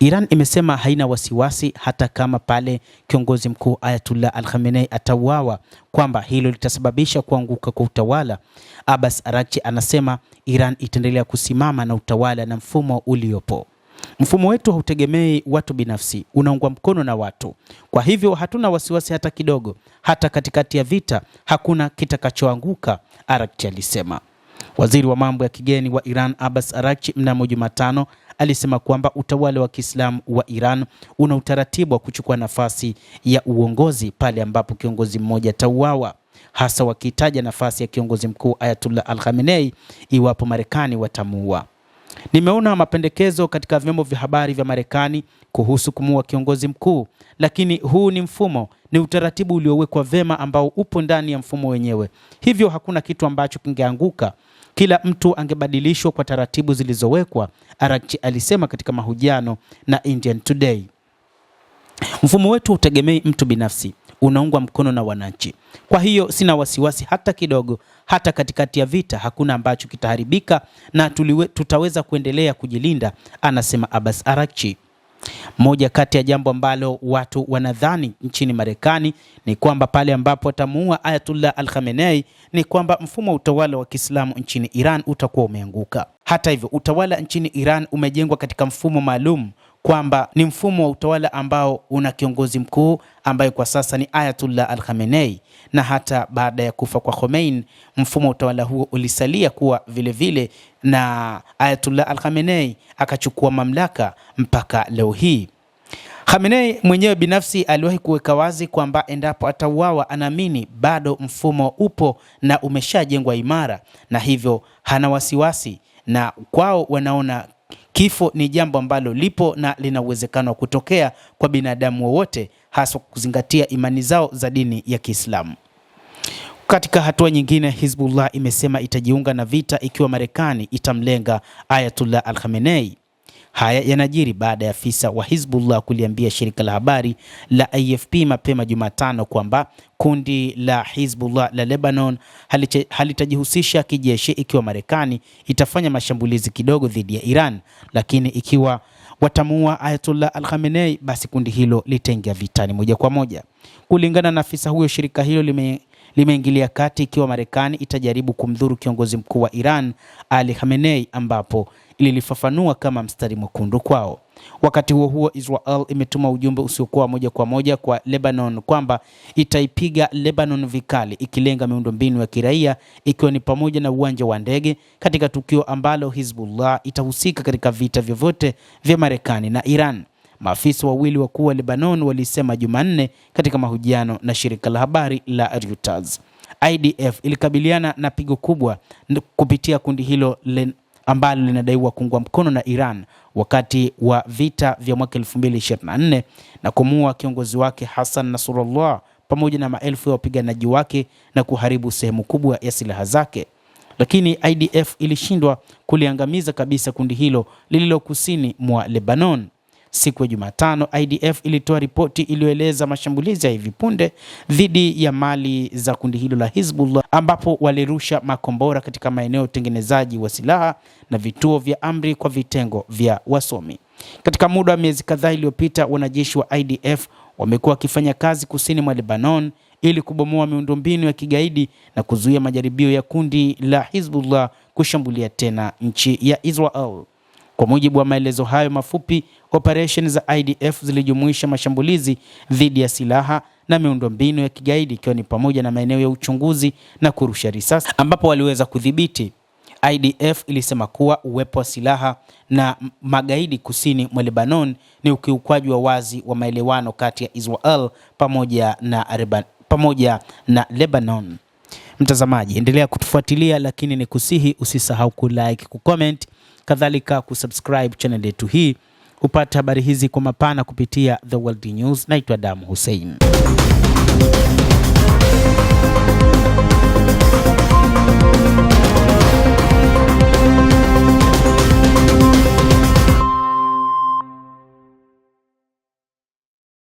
Iran imesema haina wasiwasi hata kama pale kiongozi mkuu Ayatollah Al-Khamenei atauawa kwamba hilo litasababisha kuanguka kwa utawala. Abbas Araghchi anasema Iran itaendelea kusimama na utawala na mfumo uliopo. Mfumo wetu hautegemei watu binafsi, unaungwa mkono na watu. Kwa hivyo hatuna wasiwasi hata kidogo, hata katikati ya vita hakuna kitakachoanguka, Araghchi alisema. Waziri wa mambo ya kigeni wa Iran Abbas Araghchi mnamo Jumatano alisema kwamba utawala wa Kiislamu wa Iran una utaratibu wa kuchukua nafasi ya uongozi pale ambapo kiongozi mmoja atauawa, hasa wakitaja nafasi ya kiongozi mkuu Ayatollah Al-Khamenei iwapo Marekani watamuua. Nimeona mapendekezo katika vyombo vya habari vya Marekani kuhusu kumuua kiongozi mkuu, lakini huu ni mfumo, ni utaratibu uliowekwa vema ambao upo ndani ya mfumo wenyewe. Hivyo hakuna kitu ambacho kingeanguka. Kila mtu angebadilishwa kwa taratibu zilizowekwa, Araghchi alisema katika mahojiano na Indian Today. Mfumo wetu hutegemei mtu binafsi, unaungwa mkono na wananchi. Kwa hiyo sina wasiwasi hata kidogo, hata katikati ya vita hakuna ambacho kitaharibika na tutaweza kuendelea kujilinda, anasema Abbas Araghchi. Moja kati ya jambo ambalo watu wanadhani nchini Marekani ni kwamba pale ambapo atamuua Ayatollah Al-Khamenei ni kwamba mfumo wa utawala wa Kiislamu nchini Iran utakuwa umeanguka. Hata hivyo, utawala nchini Iran umejengwa katika mfumo maalum, kwamba ni mfumo wa utawala ambao una kiongozi mkuu ambaye kwa sasa ni Ayatollah Al-Khamenei, na hata baada ya kufa kwa Khomeini mfumo wa utawala huo ulisalia kuwa vile vile, na Ayatollah Al-Khamenei akachukua mamlaka mpaka leo hii. Khamenei mwenyewe binafsi aliwahi kuweka wazi kwamba endapo atauawa anaamini bado mfumo upo na umeshajengwa imara, na hivyo hana wasiwasi, na kwao wanaona kifo ni jambo ambalo lipo na lina uwezekano wa kutokea kwa binadamu wowote, hasa kuzingatia imani zao za dini ya Kiislamu. Katika hatua nyingine, Hizbullah imesema itajiunga na vita ikiwa Marekani itamlenga Ayatollah Al-Khamenei. Haya yanajiri baada ya afisa wa Hizbullah kuliambia shirika la habari la AFP mapema Jumatano kwamba kundi la Hizbullah la Lebanon halitajihusisha kijeshi ikiwa Marekani itafanya mashambulizi kidogo dhidi ya Iran, lakini ikiwa watamuua Ayatollah Al-Khamenei basi kundi hilo litaingia vitani moja kwa moja. Kulingana na afisa huyo, shirika hilo limeingilia kati ikiwa Marekani itajaribu kumdhuru kiongozi mkuu wa Iran Ali Khamenei, ambapo ililifafanua kama mstari mwekundu kwao. Wakati huo huo, Israel imetuma ujumbe usiokuwa moja kwa moja kwa Lebanon kwamba itaipiga Lebanon vikali, ikilenga miundombinu ya kiraia ikiwa ni pamoja na uwanja wa ndege, katika tukio ambalo Hizbullah itahusika katika vita vyovyote vya Marekani na Iran. Maafisa wawili wakuu wa Lebanon walisema Jumanne katika mahojiano na shirika la habari la Reuters. IDF ilikabiliana na pigo kubwa kupitia kundi hilo ambalo linadaiwa kuungwa mkono na Iran wakati wa vita vya mwaka 2024 na kumuua kiongozi wake Hassan Nasrallah pamoja na maelfu ya wapiganaji wake na kuharibu sehemu kubwa ya silaha zake. Lakini IDF ilishindwa kuliangamiza kabisa kundi hilo lililo kusini mwa Lebanon. Siku ya Jumatano, IDF ilitoa ripoti iliyoeleza mashambulizi ya hivi punde dhidi ya mali za kundi hilo la Hizbullah, ambapo walirusha makombora katika maeneo ya utengenezaji wa silaha na vituo vya amri kwa vitengo vya wasomi. Katika muda wa miezi kadhaa iliyopita, wanajeshi wa IDF wamekuwa wakifanya kazi kusini mwa Lebanon ili kubomoa miundombinu ya kigaidi na kuzuia majaribio ya kundi la Hizbullah kushambulia tena nchi ya Israel. Kwa mujibu wa maelezo hayo mafupi, operation za IDF zilijumuisha mashambulizi dhidi ya silaha na miundombinu ya kigaidi, ikiwa ni pamoja na maeneo ya uchunguzi na kurusha risasi ambapo waliweza kudhibiti. IDF ilisema kuwa uwepo wa silaha na magaidi kusini mwa Lebanon ni ukiukwaji wa wazi wa maelewano kati ya Israel pamoja na Lebanon. Mtazamaji, endelea kutufuatilia, lakini ni kusihi usisahau kulike, kucomment, kadhalika kusubscribe channel yetu hii upate habari hizi kwa mapana kupitia The World News. Naitwa Damu Hussein.